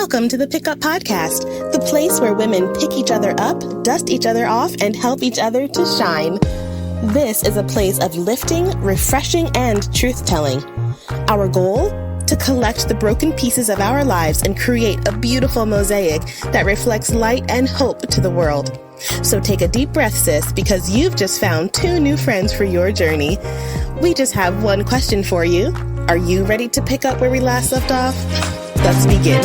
Welcome to the Pickup Podcast, the place where women pick each other up, dust each other off, and help each other to shine. This is a place of lifting, refreshing, and truth-telling. Our goal? To collect the broken pieces of our lives and create a beautiful mosaic that reflects light and hope to the world. So take a deep breath, sis, because you've just found two new friends for your journey. We just have one question for you. Are you ready to pick up where we last left off? Let's begin.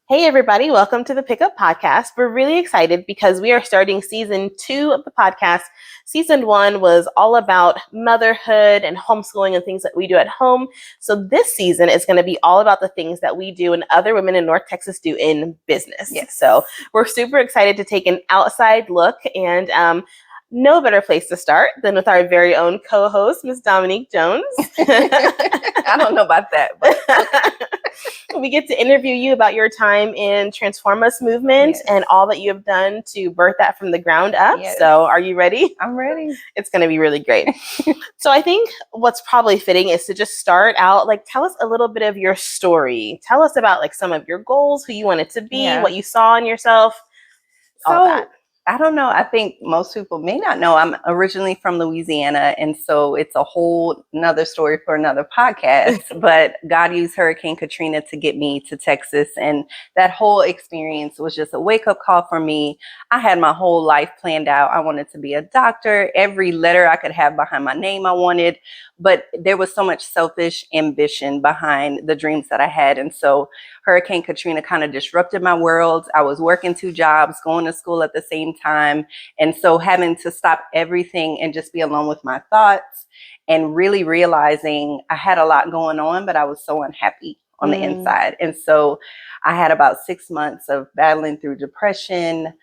Hey everybody, welcome to the Pickup Podcast. We're really excited because we are starting season 2 of the podcast. Season 1 was all about motherhood and homeschooling and things that we do at home. So this season is going to be all about the things that we do and other women in North Texas do in business. Yes. So we're super excited to take an outside look, and no better place to start than with our very own co-host, Ms. Dominique Jones. I don't know about that, but we get to interview you about your time in TransformUs Movement and all that you have done to birth that from the ground up. Yes. So are you ready? I'm ready. It's going to be really great. So I think what's probably fitting is to just start out, tell us a little bit of your story. Tell us about some of your goals, who you wanted to be, what you saw in yourself, all that. I don't know. I think most people may not know I'm originally from Louisiana. And so it's a whole nother story for another podcast. But God used Hurricane Katrina to get me to Texas. And that whole experience was just a wake up call for me. I had my whole life planned out. I wanted to be a doctor. Every letter I could have behind my name I wanted. But there was so much selfish ambition behind the dreams that I had. And so Hurricane Katrina kind of disrupted my world. I was working 2 jobs, going to school at the same time. And so having to stop everything and just be alone with my thoughts and really realizing I had a lot going on, but I was so unhappy on the inside. And so I had about 6 months of battling through depression.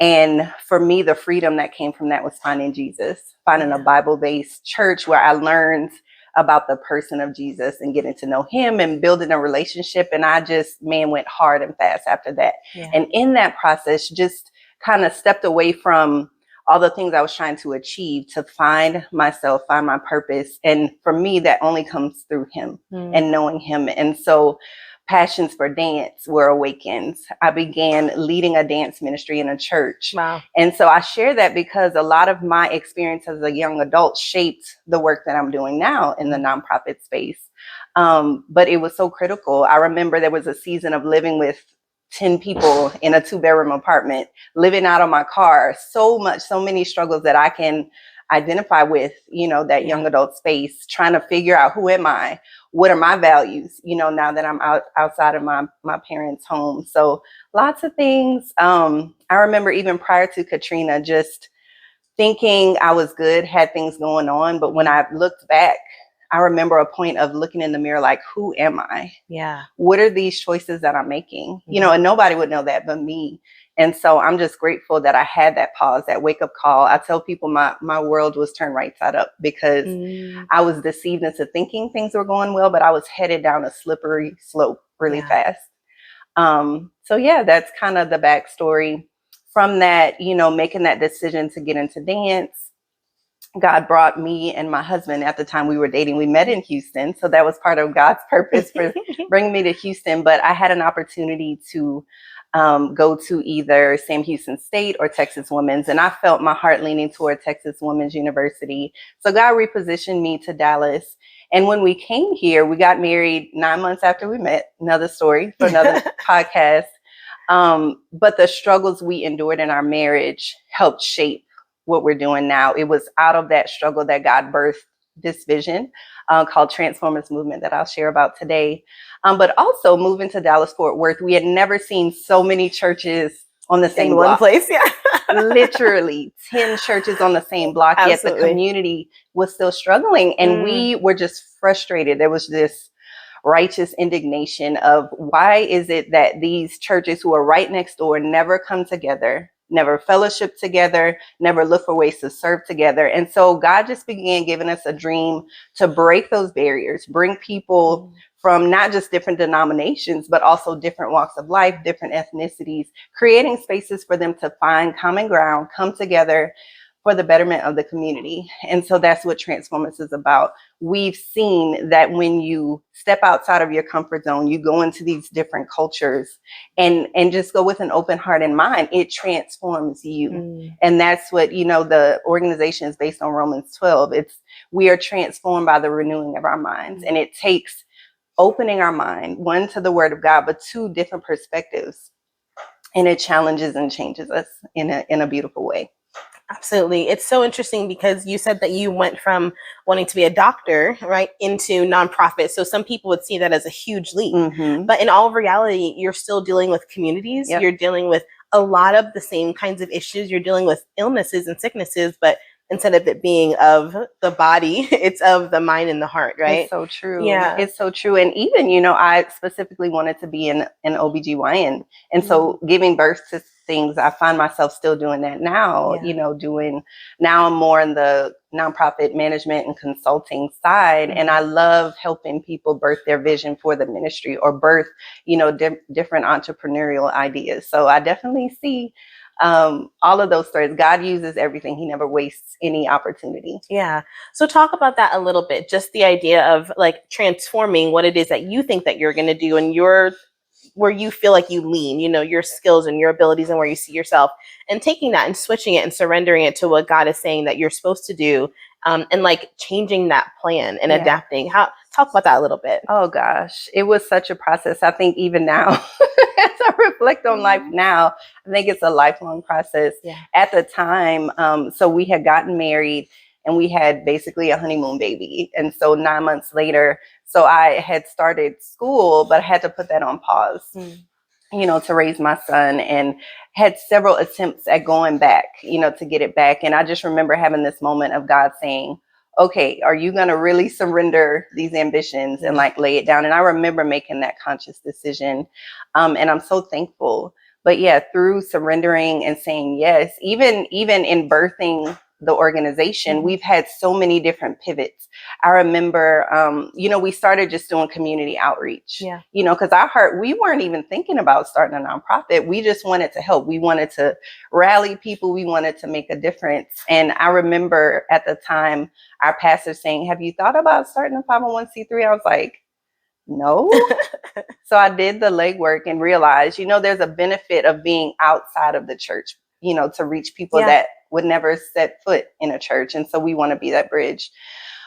And for me, the freedom that came from that was finding Jesus, finding a Bible-based church where I learned about the person of Jesus and getting to know him and building a relationship. And I just, went hard and fast after that. Yeah. And in that process, just kind of stepped away from all the things I was trying to achieve to find myself, find my purpose. And for me, that only comes through him and knowing him. And so passions for dance were awakened. I began leading a dance ministry in a church. Wow. And so I share that because a lot of my experience as a young adult shaped the work that I'm doing now in the nonprofit space. But it was so critical. I remember there was a season of living with 10 people in a 2-bedroom apartment, living out of my car, so many struggles that I can identify with, that young adult space, trying to figure out who am I? What are my values, now that I'm outside of my parents' home. So lots of things. I remember even prior to Katrina, just thinking I was good, had things going on. But when I looked back, I remember a point of looking in the mirror, who am I? Yeah. What are these choices that I'm making? And nobody would know that but me. And so I'm just grateful that I had that pause, that wake up call. I tell people my world was turned right side up because I was deceived into thinking things were going well, but I was headed down a slippery slope really fast. So that's kind of the backstory. From that, making that decision to get into dance, God brought me and my husband at the time we were dating. We met in Houston. So that was part of God's purpose for bringing me to Houston. But I had an opportunity to go to either Sam Houston State or Texas Women's. And I felt my heart leaning toward Texas Women's University. So God repositioned me to Dallas. And when we came here, we got married 9 months after we met. Another story for another podcast. But the struggles we endured in our marriage helped shape what we're doing now. It was out of that struggle that God birthed this vision called TransformUs Movement that I'll share about today. But also moving to Dallas-Fort Worth, we had never seen so many churches on the same block. One place, Literally 10 churches on the same block, yet the community was still struggling. And we were just frustrated. There was this righteous indignation of why is it that these churches who are right next door never come together never fellowship together, never look for ways to serve together. And so God just began giving us a dream to break those barriers, bring people from not just different denominations, but also different walks of life, different ethnicities, creating spaces for them to find common ground, come together for the betterment of the community. And so that's what TransformUs is about. We've seen that when you step outside of your comfort zone, you go into these different cultures and just go with an open heart and mind, it transforms you. And that's what, the organization is based on Romans 12. We are transformed by the renewing of our minds. And it takes opening our mind, one, to the word of God, but two, different perspectives. And it challenges and changes us in a beautiful way. Absolutely. It's so interesting because you said that you went from wanting to be a doctor, right, into nonprofit. So some people would see that as a huge leap. But in all reality, you're still dealing with communities. You're dealing with a lot of the same kinds of issues. You're dealing with illnesses and sicknesses, but instead of it being of the body, it's of the mind and the heart, right? It's so true. Yeah. It's so true. And even, I specifically wanted to be an OBGYN. And so giving birth to things, I find myself still doing that now, now I'm more in the nonprofit management and consulting side. And I love helping people birth their vision for the ministry or birth, different entrepreneurial ideas. So I definitely see all of those stories. God uses everything. He never wastes any opportunity. Yeah. So talk about that a little bit, just the idea of like transforming what it is that you think that you're going to do and where you feel like you lean, your skills and your abilities and where you see yourself, and taking that and switching it and surrendering it to what God is saying that you're supposed to do, and like changing that plan and adapting. Talk about that a little bit. Oh gosh, it was such a process. I think even now, as I reflect on life now, I think it's a lifelong process. At the time, so we had gotten married and we had basically a honeymoon baby. And so 9 months later, so I had started school, but I had to put that on pause, to raise my son, and had several attempts at going back, to get it back. And I just remember having this moment of God saying, okay, are you going to really surrender these ambitions and like lay it down? And I remember making that conscious decision. And I'm so thankful. But yeah, through surrendering and saying yes, even in birthing the organization, we've had so many different pivots. I remember, we started just doing community outreach, because our heart, we weren't even thinking about starting a nonprofit. We just wanted to help. We wanted to rally people. We wanted to make a difference. And I remember at the time, our pastor saying, have you thought about starting a 501c3? I was like, no. So I did the legwork and realized, there's a benefit of being outside of the church, to reach people that would never set foot in a church. And so we want to be that bridge.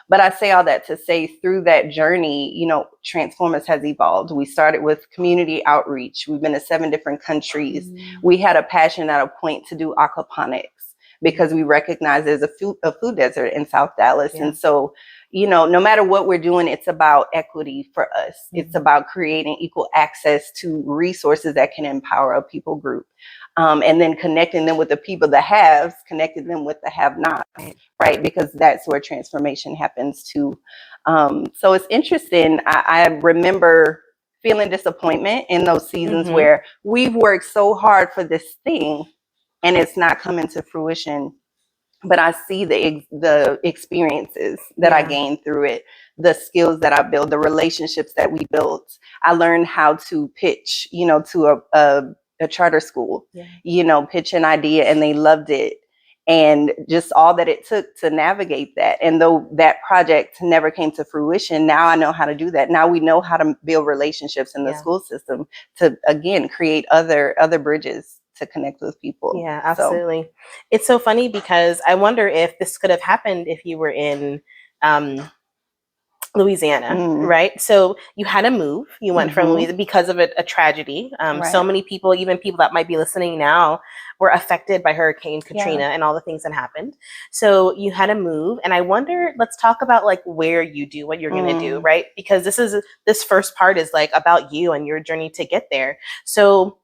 But I say all that to say, through that journey, TransformUs has evolved. We started with community outreach. We've been to 7 different countries. We had a passion at a point to do aquaponics because we recognize there's a food desert in South Dallas. And so, no matter what we're doing, it's about equity for us. It's about creating equal access to resources that can empower a people group. And then connecting them with the people that have, connecting them with the have-nots, right? Because that's where transformation happens too. So it's interesting. I remember feeling disappointment in those seasons where we've worked so hard for this thing and it's not coming to fruition. But I see the experiences that I gained through it, the skills that I built, the relationships that we built. I learned how to pitch, to a charter school, pitch an idea, and they loved it. And just all that it took to navigate that. And though that project never came to fruition, now I know how to do that. Now we know how to build relationships in the school system to, again, create other bridges to connect with people. Yeah, absolutely. So it's so funny because I wonder if this could have happened if you were in Louisiana, right? So you had to move. You went from Louisiana because of a tragedy. So many people, even people that might be listening now, were affected by Hurricane Katrina and all the things that happened. So you had to move. And I wonder, let's talk about like where you do what you're going to do, right? Because this first part is like about you and your journey to get there. So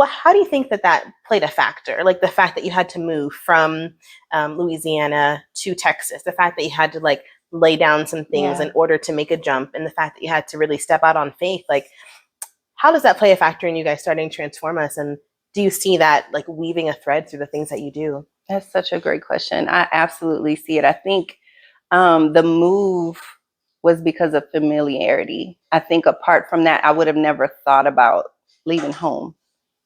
how do you think that played a factor? Like the fact that you had to move from Louisiana to Texas, the fact that you had to like lay down some things in order to make a jump, and the fact that you had to really step out on faith. Like, how does that play a factor in you guys starting TransformUs? And do you see that like weaving a thread through the things that you do? That's such a great question. I absolutely see it. I think the move was because of familiarity. I think apart from that, I would have never thought about leaving home.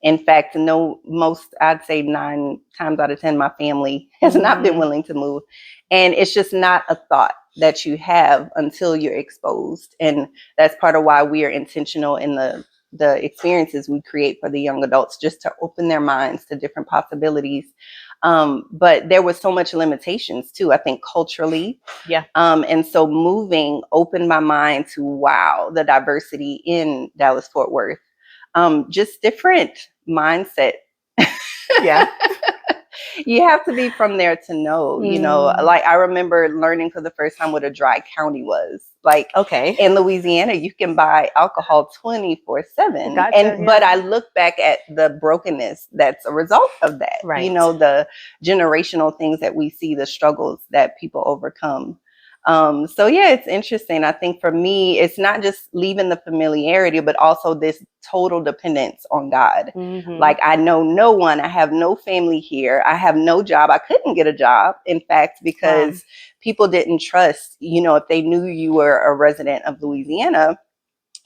In fact, I'd say 9 times out of 10, my family has not been willing to move. And it's just not a thought that you have until you're exposed. And that's part of why we are intentional in the experiences we create for the young adults, just to open their minds to different possibilities. But there was so much limitations too, I think culturally. Yeah. And so moving opened my mind to, wow, the diversity in Dallas Fort Worth. Just different mindset. Yeah. You have to be from there to know, like I remember learning for the first time what a dry county was. Like, okay, in Louisiana, you can buy alcohol 24/7. Gotcha, But I look back at the brokenness that's a result of that. Right. The generational things that we see, the struggles that people overcome. So yeah, it's interesting. I think for me, it's not just leaving the familiarity, but also this total dependence on God. Like, I know no one, I have no family here. I have no job. I couldn't get a job, in fact, because people didn't trust, if they knew you were a resident of Louisiana,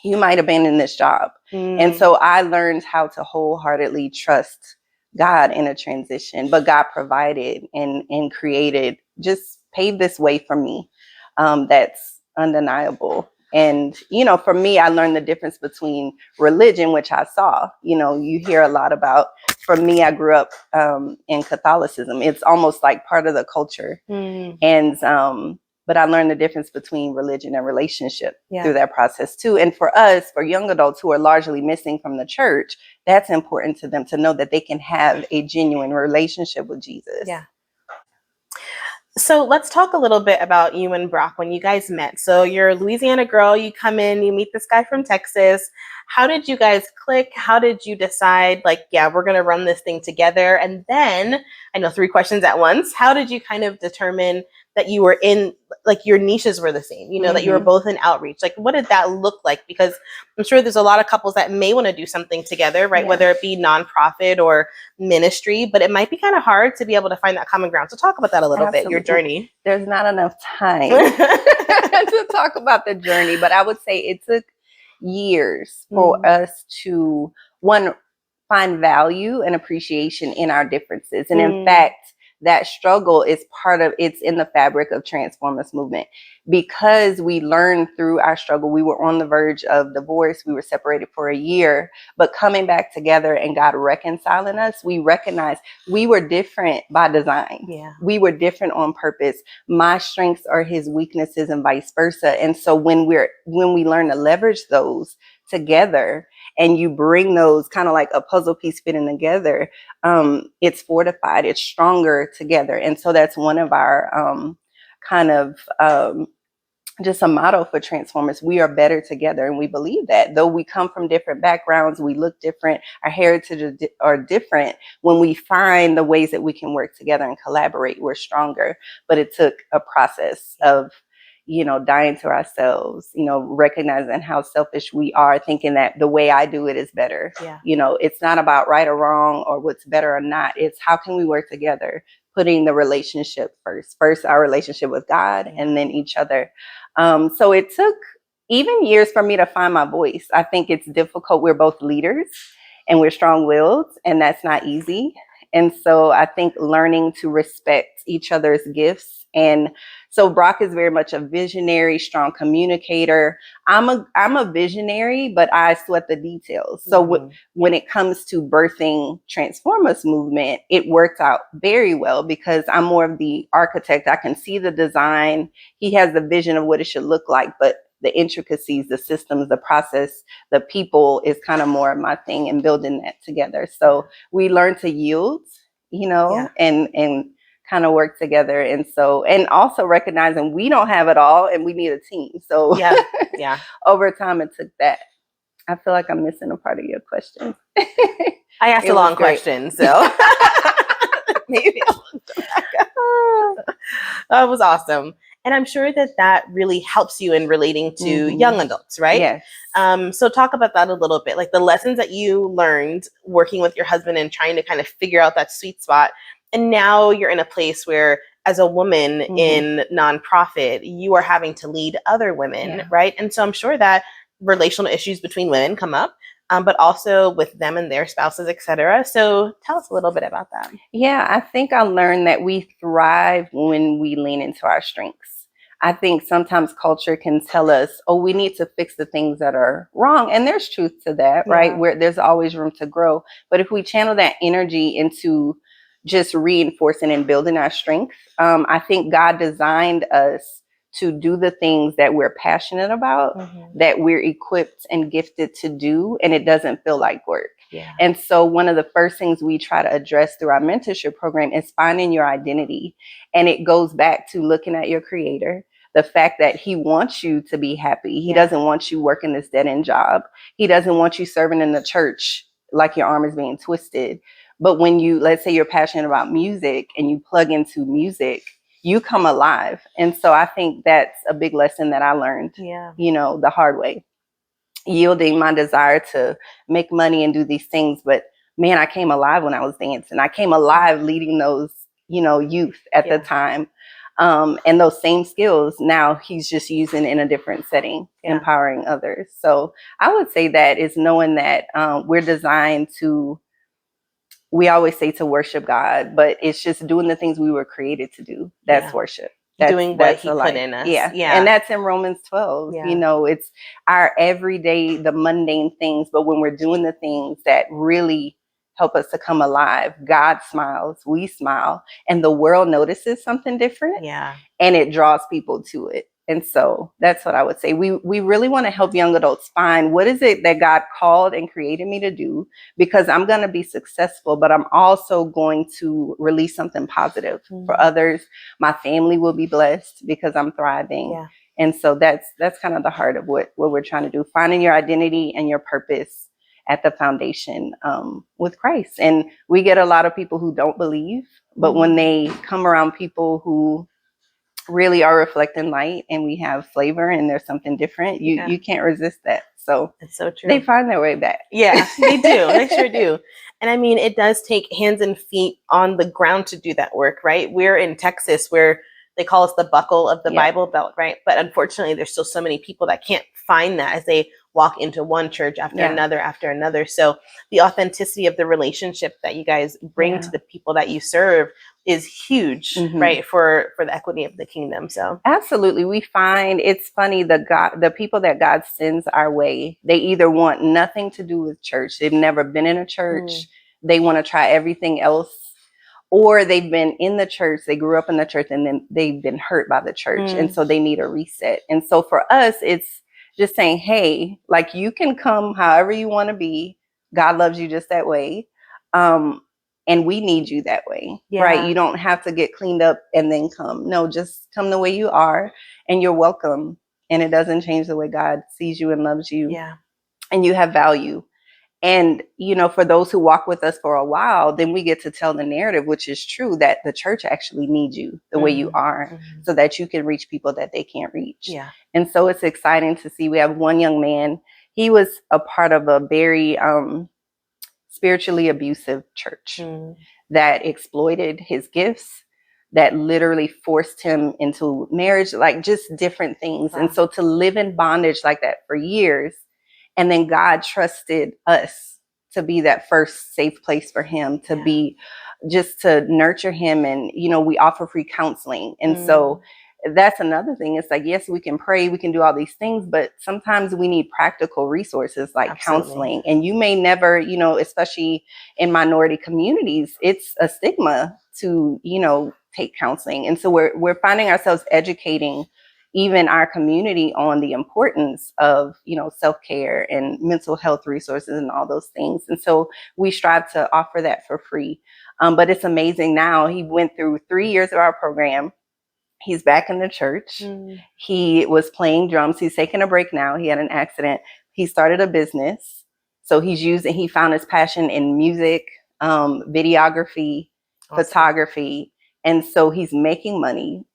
you might abandon this job. And so I learned how to wholeheartedly trust God in a transition, but God provided and created, just paved this way for me. That's undeniable. And, for me, I learned the difference between religion, which I saw, you hear a lot about. For me, I grew up in Catholicism. It's almost like part of the culture. And, but I learned the difference between religion and relationship through that process too. And for us, for young adults who are largely missing from the church, that's important to them to know that they can have a genuine relationship with Jesus. Yeah. So let's talk a little bit about you and Brock when you guys met. So you're a Louisiana girl, you come in, you meet this guy from Texas. How did you guys click? How did you decide, like, yeah, we're going to run this thing together? And then, I know 3 questions at once. How did you kind of determine that you were in, like, your niches were the same, that you were both in outreach? Like, what did that look like? Because I'm sure there's a lot of couples that may want to do something together, right? Yeah. Whether it be nonprofit or ministry, but it might be kind of hard to be able to find that common ground. So talk about that a little bit, your journey. There's not enough time to talk about the journey, but I would say it took years for us to, one, find value and appreciation in our differences. And in fact, that struggle is it's in the fabric of TransformUs Movement. Because we learned through our struggle, we were on the verge of divorce. We were separated for a year, but coming back together and God reconciling us, we recognized we were different by design. Yeah. We were different on purpose. My strengths are his weaknesses and vice versa. And so when we learn to leverage those together, and you bring those kind of like a puzzle piece fitting together, it's fortified, it's stronger together. And so that's one of our just a motto for TransformUs. We are better together. And we believe that though we come from different backgrounds, we look different, our heritage are different. When we find the ways that we can work together and collaborate, we're stronger. But it took a process of dying to ourselves, recognizing how selfish we are, thinking that the way I do it is better. Yeah. It's not about right or wrong or what's better or not. It's how can we work together, putting the relationship first our relationship with God and then each other. So it took even years for me to find my voice. I think it's difficult. We're both leaders and we're strong-willed, and that's not easy. And so I think learning to respect each other's gifts. And so Brock is very much a visionary, strong communicator. I'm a visionary, but I sweat the details. So when it comes to birthing TransformUs Movement, it worked out very well because I'm more of the architect. I can see the design. He has the vision of what it should look like, but the intricacies, the systems, the process, the people is kind of more of my thing and building that together. So we learn to yield, and kind of work together. And also recognizing we don't have it all and we need a team. So over time it took that. I feel like I'm missing a part of your question. I asked a long question, so maybe that was awesome. And I'm sure that really helps you in relating to Mm-hmm. young adults, right? Yes. So talk about that a little bit, like the lessons that you learned working with your husband and trying to kind of figure out that sweet spot. And now you're in a place where, as a woman Mm-hmm. in nonprofit, you are having to lead other women, Yeah. right? And so I'm sure that relational issues between women come up, but also with them and their spouses, etc. So tell us a little bit about that. Yeah, I think I learned that we thrive when we lean into our strengths. I think sometimes culture can tell us, oh, we need to fix the things that are wrong. And there's truth to that, right? Yeah. Where there's always room to grow. But if we channel that energy into just reinforcing and building our strengths, I think God designed us to do the things that we're passionate about, that we're equipped and gifted to do, and it doesn't feel like work. Yeah. And so one of the first things we try to address through our mentorship program is finding your identity. And it goes back to looking at your creator, the fact that he wants you to be happy. He doesn't want you working this dead end job. He doesn't want you serving in the church like your arm is being twisted. But when you, let's say you're passionate about music and you plug into music, you come alive. And so I think that's a big lesson that I learned, the hard way. Yielding my desire to make money and do these things. But man, I came alive when I was dancing. I came alive leading those, youth at the time. And those same skills now he's just using in a different setting, empowering others. So I would say that is knowing that we're designed to, we always say to worship God, but it's just doing the things we were created to do. That's worship. Doing what he put in us. Yeah. And that's in Romans 12. It's our everyday, the mundane things. But when we're doing the things that really help us to come alive, God smiles, we smile, and the world notices something different. Yeah. And it draws people to it. And so that's what I would say. We really want to help young adults find what is it that God called and created me to do, because I'm going to be successful, but I'm also going to release something positive for others. My family will be blessed because I'm thriving. Yeah. And so that's kind of the heart of what we're trying to do, finding your identity and your purpose at the foundation with Christ. And we get a lot of people who don't believe, but when they come around people who really are reflecting light and we have flavor and there's something different, you can't resist that. So it's so true. They find their way back. Yeah, they do. They sure do. And I mean, it does take hands and feet on the ground to do that work, right? We're in Texas where they call us the buckle of the Bible Belt, right? But unfortunately, there's still so many people that can't find that as they walk into one church after another after another. So the authenticity of the relationship that you guys bring to the people that you serve is huge, right? For the equity of the kingdom. So absolutely. We find it's funny, the people that God sends our way, they either want nothing to do with church. They've never been in a church. They want to try everything else. Or they've been in the church, they grew up in the church, and then they've been hurt by the church. And so they need a reset. And so for us, it's just saying, hey, like, you can come however you want to be. God loves you just that way. And we need you that way, right? You don't have to get cleaned up and then come. No, just come the way you are, and you're welcome. And it doesn't change the way God sees you and loves you. Yeah. And you have value. And, for those who walk with us for a while, then we get to tell the narrative, which is true, that the church actually needs you the way you are, so that you can reach people that they can't reach. Yeah. And so it's exciting to see. We have one young man. He was a part of a very spiritually abusive church that exploited his gifts, that literally forced him into marriage, like just different things. Wow. And so to live in bondage like that for years, and then God trusted us to be that first safe place for him, to be, just to nurture him. And, we offer free counseling. And so that's another thing. It's like, yes, we can pray, we can do all these things, but sometimes we need practical resources like counseling. And you may never, especially in minority communities, it's a stigma to, take counseling. And so we're finding ourselves educating even our community on the importance of, self-care and mental health resources and all those things. And so we strive to offer that for free. But it's amazing now. He went through 3 years of our program. He's back in the church. He was playing drums. He's taking a break now. He had an accident. He started a business. So he found his passion in music, videography, photography. And so he's making money,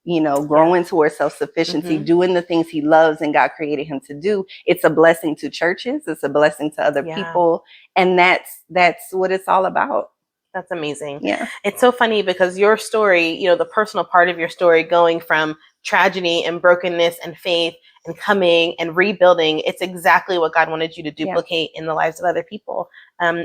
growing towards self-sufficiency, doing the things he loves and God created him to do. It's a blessing to churches. It's a blessing to other people. And that's what it's all about. That's amazing. Yeah. It's so funny because your story, the personal part of your story, going from tragedy and brokenness and faith and coming and rebuilding, it's exactly what God wanted you to duplicate in the lives of other people,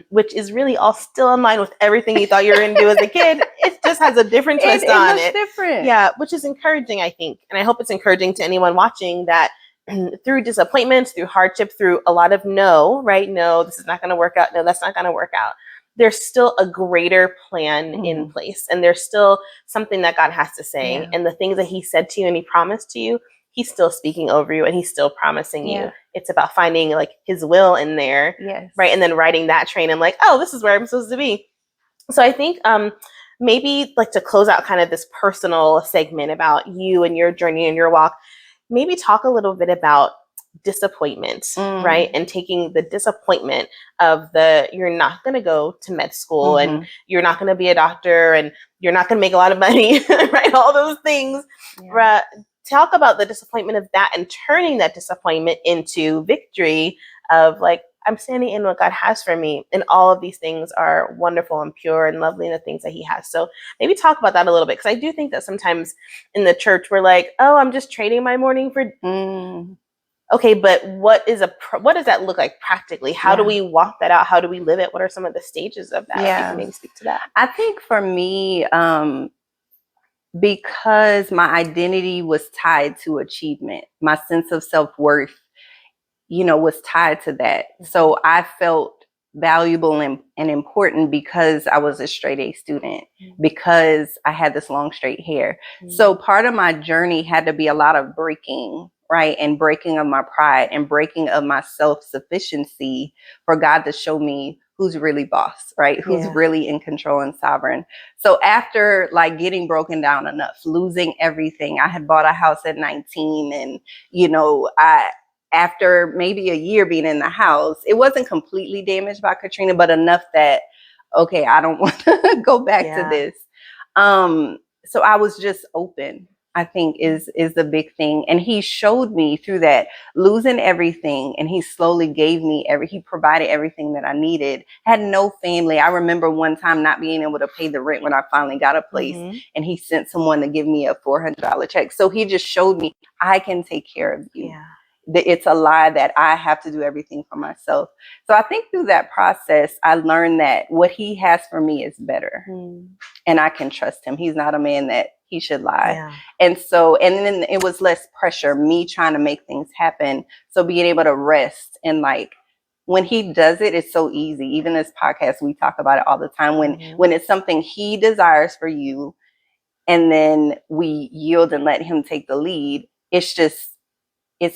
which is really all still in line with everything you thought you were going to do as a kid. It just has a different twist on it. Different. Yeah, which is encouraging, I think. And I hope it's encouraging to anyone watching that through disappointments, through hardship, through a lot of no, this is not going to work out. No, that's not going to work out. There's still a greater plan in place. And there's still something that God has to say. Yeah. And the things that he said to you and he promised to you, he's still speaking over you and he's still promising you. It's about finding like his will in there. Yes. Right. And then riding that train and like, oh, this is where I'm supposed to be. So I think maybe like to close out kind of this personal segment about you and your journey and your walk, maybe talk a little bit about disappointment, right? And taking the disappointment of you're not going to go to med school and you're not going to be a doctor and you're not going to make a lot of money, right? All those things. Right? Talk about the disappointment of that and turning that disappointment into victory of like, I'm standing in what God has for me. And all of these things are wonderful and pure and lovely, and the things that he has. So maybe talk about that a little bit. Because I do think that sometimes in the church, we're like, oh, I'm just trading my mourning for... Okay, but what does that look like practically? How do we walk that out? How do we live it? What are some of the stages of that? Yeah. Maybe speak to that. I think for me, because my identity was tied to achievement, my sense of self-worth, was tied to that. So I felt valuable and important because I was a straight A student, because I had this long straight hair. So part of my journey had to be a lot of breaking, right? And breaking of my pride and breaking of my self-sufficiency for God to show me who's really boss, right? Who's really in control and sovereign. So after like getting broken down enough, losing everything, I had bought a house at 19 and, after maybe a year being in the house, it wasn't completely damaged by Katrina, but enough that, okay, I don't want to go back to this. So I was just open, I think is the big thing. And he showed me through that, losing everything. And he slowly gave me he provided everything that I needed. Had no family. I remember one time not being able to pay the rent when I finally got a place, and he sent someone to give me a $400 check. So he just showed me, I can take care of you. Yeah. It's a lie that I have to do everything for myself. So I think through that process, I learned that what he has for me is better, and I can trust him. He's not a man that he should lie. Yeah. And then it was less pressure, me trying to make things happen. So being able to rest, and like when he does it, it's so easy. Even this podcast, we talk about it all the time. When it's something he desires for you, and then we yield and let him take the lead, it's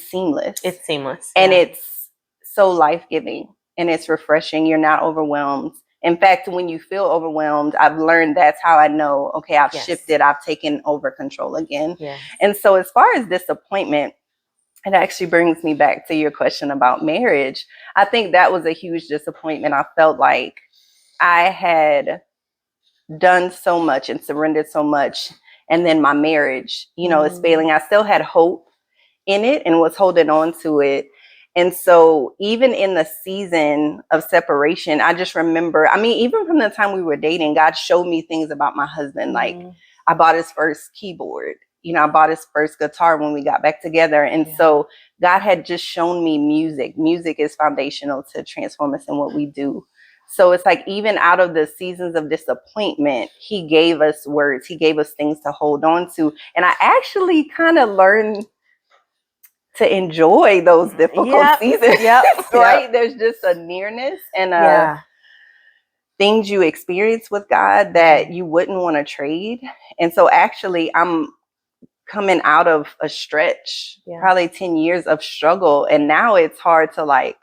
seamless. It's seamless. And it's so life-giving and it's refreshing. You're not overwhelmed. In fact, when you feel overwhelmed, I've learned that's how I know, okay, I've shifted, I've taken over control again. Yes. And so as far as disappointment, it actually brings me back to your question about marriage. I think that was a huge disappointment. I felt like I had done so much and surrendered so much. And then my marriage, is failing. I still had hope in it and was holding on to it. And so even in the season of separation, I just remember, even from the time we were dating, God showed me things about my husband. Like I bought his first keyboard, I bought his first guitar when we got back together. And so God had just shown me music. Music is foundational to transform us in what we do. So it's like, even out of the seasons of disappointment, he gave us words. He gave us things to hold on to. And I actually kind of learned to enjoy those difficult seasons, right? There's just a nearness and things you experience with God that you wouldn't want to trade. And so actually I'm coming out of a stretch, probably 10 years of struggle. And now it's hard to I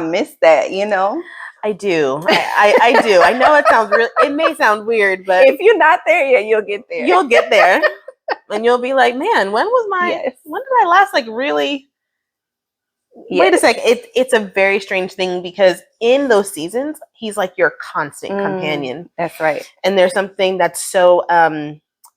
miss that, I do. I do. I know it may sound weird, but if you're not there yet, you'll get there. You'll get there. And you'll be like, man, when did I last really? Wait a second. It's a very strange thing because in those seasons, he's like your constant companion. That's right. And there's something that's so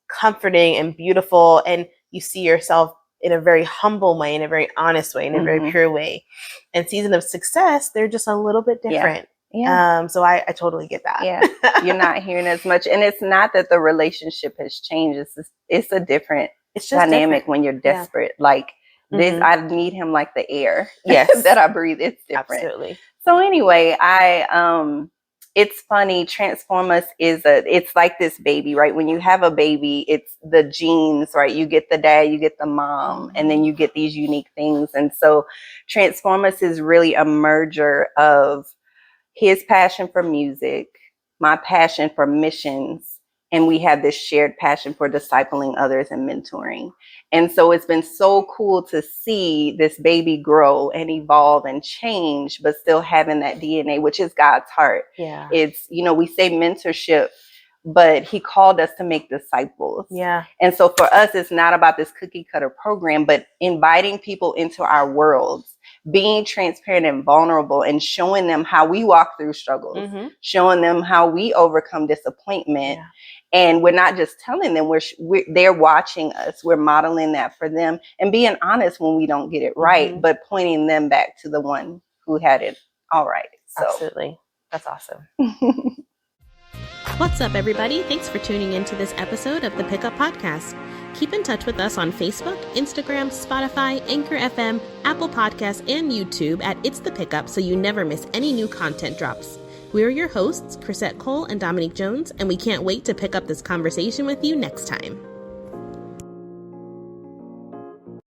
comforting and beautiful, and you see yourself in a very humble way, in a very honest way, in a very pure way. And season of success, they're just a little bit different. Yeah. So I totally get that. Yeah. You're not hearing as much. And it's not that the relationship has changed. It's a different dynamic when you're desperate. Yeah. Like this, I need him like the air that I breathe. It's different. Absolutely. So anyway, it's funny. TransformUs it's like this baby, right? When you have a baby, it's the genes, right? You get the dad, you get the mom, and then you get these unique things. And so TransformUs is really a merger of his passion for music, my passion for missions, and we have this shared passion for discipling others and mentoring. And so it's been so cool to see this baby grow and evolve and change, but still having that DNA, which is God's heart. Yeah. It's, we say mentorship, but he called us to make disciples. Yeah. And so for us, it's not about this cookie cutter program, but inviting people into our worlds, being transparent and vulnerable, and showing them how we walk through struggles, showing them how we overcome disappointment. Yeah. And we're not just telling them, they're watching us. We're modeling that for them and being honest when we don't get it right, but pointing them back to the one who had it all right. So. Absolutely. That's awesome. What's up, everybody? Thanks for tuning into this episode of the Pickup Podcast. Keep in touch with us on Facebook, Instagram, Spotify, Anchor FM, Apple Podcasts, and YouTube at It's the Pickup so you never miss any new content drops. We're your hosts, Chrisette Cole and Dominique Jones, and we can't wait to pick up this conversation with you next time.